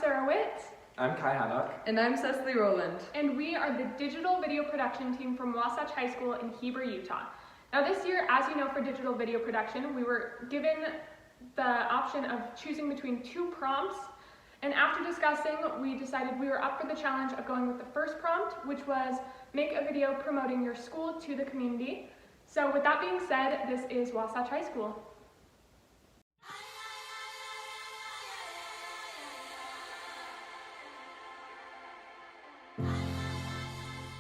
Sarah Witt. I'm Haddock. And I'm Cecily Rowland. And we are the digital video production team from Wasatch High School in Heber, Utah. Now this year, as you know, for digital video production, we were given the option of choosing between two prompts. And after discussing, we decided we were up for the challenge of going with the first prompt, which was make a video promoting your school to the community. So with that being said, this is Wasatch High School.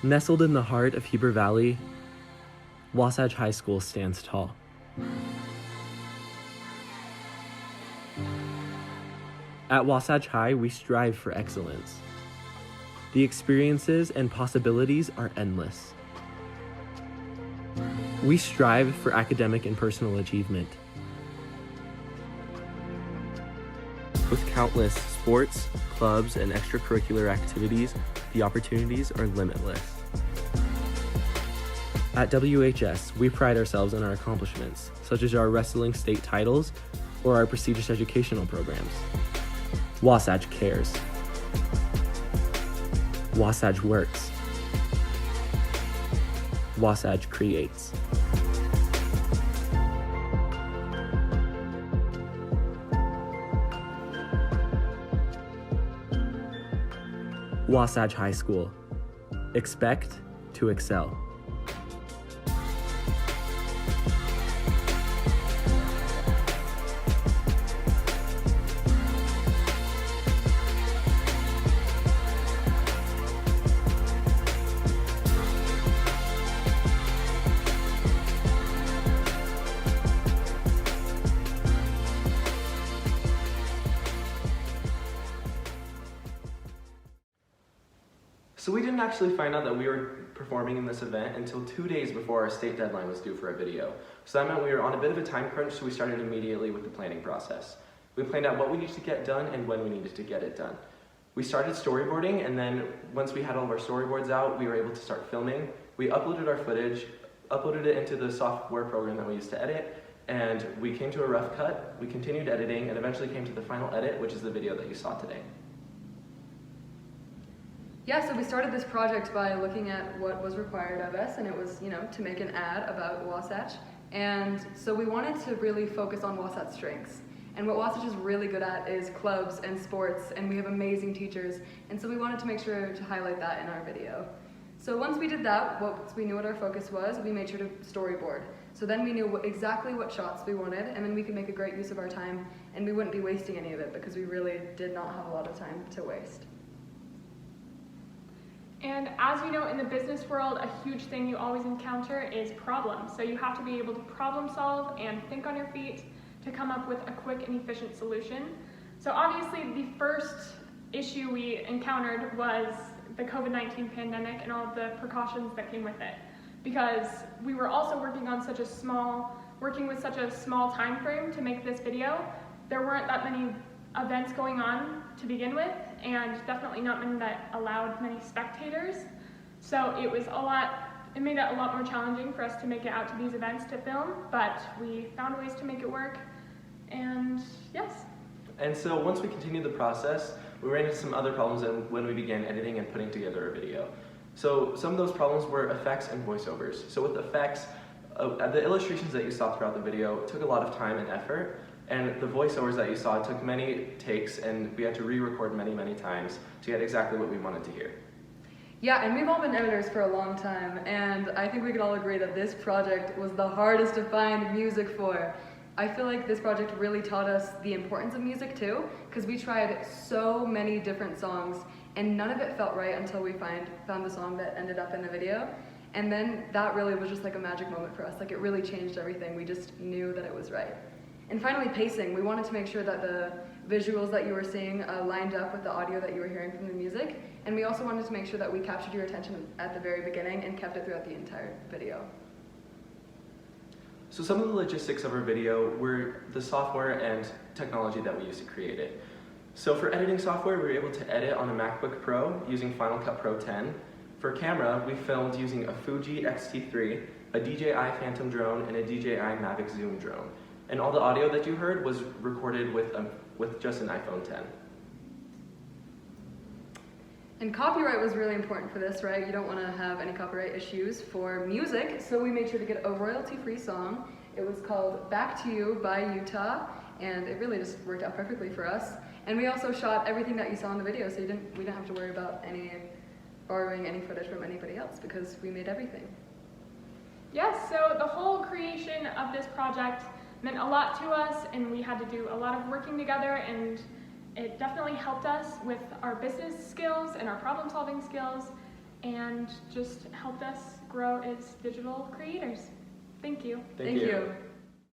Nestled in the heart of Heber Valley, Wasatch High School stands tall. At Wasatch High, we strive for excellence. The experiences and possibilities are endless. We strive for academic and personal achievement. With countless sports, clubs, and extracurricular activities, the opportunities are limitless. At WHS, we pride ourselves in our accomplishments, such as our wrestling state titles or our prestigious educational programs. Wasatch cares. Wasatch works. Wasatch creates. Wasatch High School. Expect to excel. So we didn't actually find out that we were performing in this event until 2 days before our state deadline was due for a video. So that meant we were on a bit of a time crunch, so we started immediately with the planning process. We planned out what we needed to get done and when we needed to get it done. We started storyboarding, and then once we had all of our storyboards out, we were able to start filming. We uploaded our footage, uploaded it into the software program that we used to edit, and we came to a rough cut, we continued editing, and eventually came to the final edit, which is the video that you saw today. Yeah, so we started this project by looking at what was required of us, and it was, to make an ad about Wasatch. And so we wanted to really focus on Wasatch's strengths. And what Wasatch is really good at is clubs and sports, and we have amazing teachers. And so we wanted to make sure to highlight that in our video. So once we did that, once we knew what our focus was, we made sure to storyboard. So then we knew exactly what shots we wanted, and then we could make a great use of our time, and we wouldn't be wasting any of it because we really did not have a lot of time to waste. And as you know, in the business world, a huge thing you always encounter is problems. So you have to be able to problem solve and think on your feet to come up with a quick and efficient solution. So obviously the first issue we encountered was the COVID-19 pandemic and all of the precautions that came with it. Because we were also working with such a small time frame to make this video, there weren't that many events going on to begin with, and definitely not many that allowed many spectators. So it made it a lot more challenging for us to make it out to these events to film, but we found ways to make it work, and yes. And so once we continued the process, we ran into some other problems when we began editing and putting together a video. So some of those problems were effects and voiceovers. So with effects, the illustrations that you saw throughout the video took a lot of time and effort, and the voiceovers that you saw took many takes, and we had to re-record many times to get exactly what we wanted to hear. Yeah, and we've all been editors for a long time, and I think we could all agree that this project was the hardest to find music for. I feel like this project really taught us the importance of music too, because we tried so many different songs, and none of it felt right until we found the song that ended up in the video. And then that really was just like a magic moment for us. Like, it really changed everything. We just knew that it was right. And finally, pacing. We wanted to make sure that the visuals that you were seeing lined up with the audio that you were hearing from the music. And we also wanted to make sure that we captured your attention at the very beginning and kept it throughout the entire video. So some of the logistics of our video were the software and technology that we used to create it. So for editing software, we were able to edit on a MacBook Pro using Final Cut Pro 10. For camera, we filmed using a Fuji X-T3, a DJI Phantom drone, and a DJI Mavic Zoom drone. And all the audio that you heard was recorded with just an iPhone 10. And copyright was really important for this, right? You don't want to have any copyright issues for music, so we made sure to get a royalty-free song. It was called Back to You by Utah, and it really just worked out perfectly for us. And we also shot everything that you saw in the video, so we didn't have to worry about borrowing any footage from anybody else because we made everything. Yes, so the whole creation of this project meant a lot to us, and we had to do a lot of working together, and it definitely helped us with our business skills and our problem-solving skills, and just helped us grow as digital creators. Thank you. Thank you.